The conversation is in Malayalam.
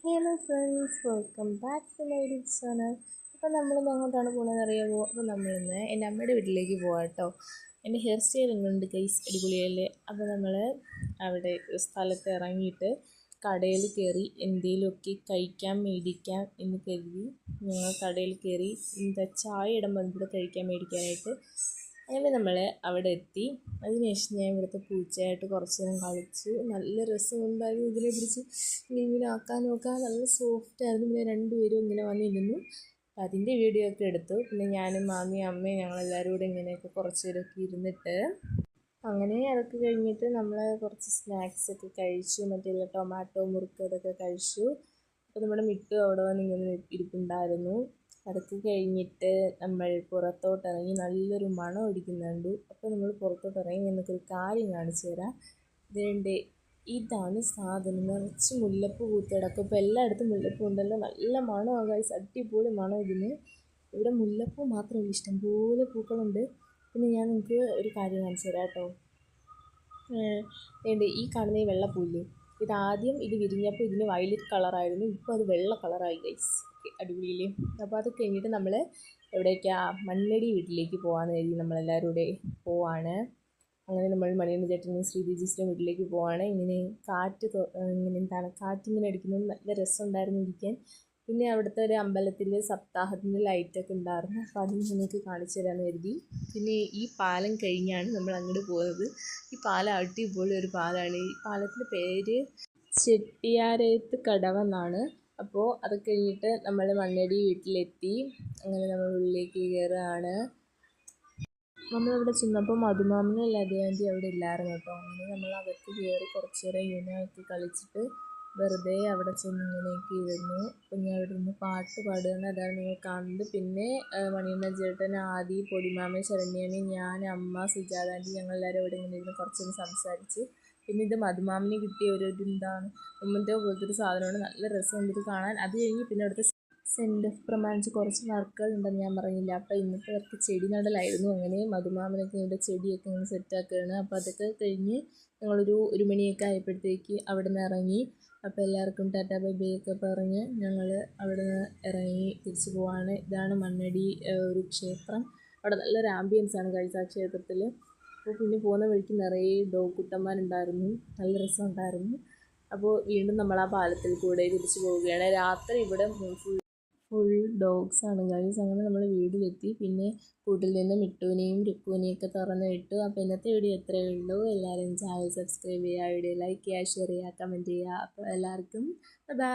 Hello friends, welcome back to my YouTube channel. അപ്പോൾ നമ്മളിന്ന് എങ്ങോട്ടാണ് പോകുന്നതെന്ന് അറിയാമോ? അപ്പോൾ നമ്മളിന്ന് എൻ്റെ അമ്മയുടെ വീട്ടിലേക്ക് പോകാം കേട്ടോ. എൻ്റെ ഹെയർ സ്റ്റൈൽ എങ്ങനെയുണ്ട് ഗൈസ്? അടിപൊളിയല്ലേ? അപ്പോൾ നമ്മൾ അവിടെ സ്ഥലത്ത് ഇറങ്ങിയിട്ട് കടയിൽ കയറി എന്തെങ്കിലുമൊക്കെ കഴിക്കാൻ മേടിക്കാം എന്ന് കരുതി ഞങ്ങൾ കടയിൽ കയറി ചായ ഇടുമ്പോൾ ഇവിടെ കഴിക്കാൻ മേടിക്കാനായിട്ട്. അങ്ങനെ നമ്മൾ അവിടെ എത്തി. അതിനുശേഷം ഞാൻ ഇവിടുത്തെ പൂച്ചയായിട്ട് കുറച്ച് നേരം കളിച്ചു. നല്ല രസമുണ്ടായിരുന്നു. ഇതിനെ പിടിച്ച് ഇങ്ങനെ ആക്കാൻ നോക്കാൻ നല്ല സോഫ്റ്റായിരുന്നു. പിന്നെ രണ്ടുപേരും ഇങ്ങനെ വന്നിരുന്നു. അതിൻ്റെ വീഡിയോ ഒക്കെ എടുത്തു. പിന്നെ ഞാനും മാമിയും അമ്മയും ഞങ്ങളെല്ലാവരും കൂടെ ഇങ്ങനെയൊക്കെ കുറച്ച് നേരമൊക്കെ ഇരുന്നിട്ട് അങ്ങനെ അതൊക്കെ കഴിഞ്ഞിട്ട് നമ്മൾ കുറച്ച് സ്നാക്സൊക്കെ കഴിച്ചു. മറ്റേ ടൊമാറ്റോ മുറുക്ക് അതൊക്കെ കഴിച്ചു. അപ്പോൾ നമ്മുടെ മിട്ടു അവിടെ വന്ന് ഇങ്ങനെ ഇരിപ്പുണ്ടായിരുന്നു. അതൊക്കെ കഴിഞ്ഞിട്ട് നമ്മൾ പുറത്തോട്ടിറങ്ങി. നല്ലൊരു മണം അടിക്കുന്നുണ്ട്. അപ്പോൾ നമ്മൾ പുറത്തോട്ടിറങ്ങി. നിങ്ങൾക്കൊരു കാര്യം കാണിച്ചു തരാം. ഇതേണ്ടേ, ഇതാണ് സാധനം. നിറച്ച് മുല്ലപ്പൂ പൂത്തിടക്കും. ഇപ്പോൾ എല്ലായിടത്തും മുല്ലപ്പൂ ഉണ്ടല്ലോ. നല്ല മണമാണ് ഗൈസ്, അടിപൊളി മണം ഇതിന്. ഇവിടെ മുല്ലപ്പൂ മാത്രമല്ല, ഇഷ്ടംപോലെ പൂക്കളുണ്ട്. പിന്നെ ഞാൻ നിങ്ങൾക്ക് ഒരു കാര്യം കാണിച്ചു തരാം കേട്ടോ. വേണ്ടേ, ഈ കാണുന്ന ഈ വെള്ളപ്പൂല്ലേ, ഇതാദ്യം ഇത് വിരിഞ്ഞപ്പോൾ ഇതിന് വയലറ്റ് കളറായിരുന്നു. ഇപ്പോൾ അത് വെള്ള കളറായി ഗൈസ്. അടിപൊളിയില്ലേ? അപ്പോൾ അത് കഴിഞ്ഞിട്ട് നമ്മൾ എവിടേക്കാണ്, മണ്ണടി വീട്ടിലേക്ക് പോകാമെന്ന് കരുതി നമ്മളെല്ലാവരും കൂടെ പോവാണ്. അങ്ങനെ നമ്മൾ മണിയണ്ണ ചേട്ടനും ശ്രീജിസിൻ്റെ വീട്ടിലേക്ക് പോവാണ്. ഇങ്ങനെ ഇങ്ങനെ എന്താണ്, കാറ്റിങ്ങനെ അടിക്കുന്നത് നല്ല രസമുണ്ടായിരുന്നു ഇരിക്കാൻ. പിന്നെ അവിടുത്തെ ഒരു അമ്പലത്തിൽ സപ്താഹത്തിൻ്റെ ലൈറ്റൊക്കെ ഉണ്ടായിരുന്നു. അപ്പോൾ അതും നിങ്ങൾക്ക് കാണിച്ചു തരാമെന്ന് കരുതി. പിന്നെ ഈ പാലം കഴിഞ്ഞാണ് നമ്മൾ അങ്ങോട്ട് പോകുന്നത്. ഈ പാലം അടിപൊളി ഒരു പാലമാണ്. ഈ പാലത്തിൻ്റെ പേര് ചെട്ടിയാരേത്ത് കടവെന്നാണ്. അപ്പോൾ അത് കഴിഞ്ഞിട്ട് നമ്മൾ മണ്ണടി വീട്ടിലെത്തി. അങ്ങനെ നമ്മൾ ഉള്ളിലേക്ക് കയറുകയാണ്. നമ്മളവിടെ ചെന്നപ്പോൾ മധുമാമനും ലതയാൻ്റി അവിടെ ഇല്ലായിരുന്നു കേട്ടോ. അങ്ങനെ നമ്മൾ അകത്ത് കയറി കുറച്ച് നേരം ഇങ്ങനെയൊക്കെ കളിച്ചിട്ട് വെറുതെ അവിടെ ചെന്ന് ഇങ്ങനെയൊക്കെ ഇരുന്നു. പിന്നെ അവിടെ നിന്ന് പാട്ട് പാടുകയാണ്. അതാണ് നിങ്ങൾ കാണുന്നത്. പിന്നെ മണിയണ്ണ ചേട്ടൻ, ആദി, പൊടിമാമ, ശരണ്യാമി, ഞാൻ, അമ്മ, സുജാതാൻ്റി, ഞങ്ങളെല്ലാവരും അവിടെ ഇങ്ങനെ ഇരുന്ന് കുറച്ചൊന്ന് സംസാരിച്ച്. പിന്നെ ഇത് മധുമാമന് കിട്ടിയ ഒരു എന്താണ് ഉമ്മൻ്റെ പോലത്തെ ഒരു സാധനമാണ്. നല്ല രസമുണ്ട് ഇത് കാണാൻ. അത് കഴിഞ്ഞ് പിന്നെ അവിടുത്തെ സെൻഡ് ഓഫ് പ്രമാണിച്ച് കുറച്ച് വർക്കുകൾ ഉണ്ടെന്ന് ഞാൻ പറഞ്ഞില്ല. അപ്പോൾ ഇന്നത്തെ വർക്ക് ചെടി നടലായിരുന്നു. അങ്ങനെ മധുമാമനൊക്കെ ഇവിടെ ചെടിയൊക്കെ ഇങ്ങനെ സെറ്റാക്കുകയാണ്. അപ്പോൾ അതൊക്കെ കഴിഞ്ഞ് ഞങ്ങളൊരു മണിയൊക്കെ ആയപ്പോഴത്തേക്ക് അവിടെ നിന്ന് ഇറങ്ങി. അപ്പോൾ എല്ലാവർക്കും ടാറ്റാ ബൈ ബൈ ഒക്കെ പറഞ്ഞ് ഞങ്ങൾ അവിടെ നിന്ന് ഇറങ്ങി തിരിച്ചു പോവാണ്. ഇതാണ് മണ്ണടി ഒരു ക്ഷേത്രം. അവിടെ നല്ലൊരു ആംബിയൻസാണ് കഴിച്ച ആ ക്ഷേത്രത്തിൽ. അപ്പോൾ പിന്നെ പോകുന്ന വഴിക്ക് നിറയെ ഡോഗ് കുട്ടന്മാരുണ്ടായിരുന്നു. നല്ല രസമുണ്ടായിരുന്നു. അപ്പോൾ വീണ്ടും നമ്മൾ ആ പാലത്തിൽ കൂടെ തിരിച്ചു പോവുകയാണ്. രാത്രി ഇവിടെ ഫുൾ ഡോഗ്സാണ് ഗൈസ്. അങ്ങനെ നമ്മൾ വീട്ടിലെത്തി. പിന്നെ കൂട്ടിൽ നിന്ന് മിട്ടുവിനെയും രുക്കുവിനെയൊക്കെ തുറന്ന് വിട്ടു. അപ്പോൾ ഇന്നത്തെ വീഡിയോ എത്രയേ ഉള്ളൂ. എല്ലാവരും ചാനൽ സബ്സ്ക്രൈബ് ചെയ്യുക, വീഡിയോ ലൈക്ക് ചെയ്യുക, ഷെയർ ചെയ്യുക, കമൻറ്റ് ചെയ്യുക. അപ്പോൾ എല്ലാവർക്കും ബൈ.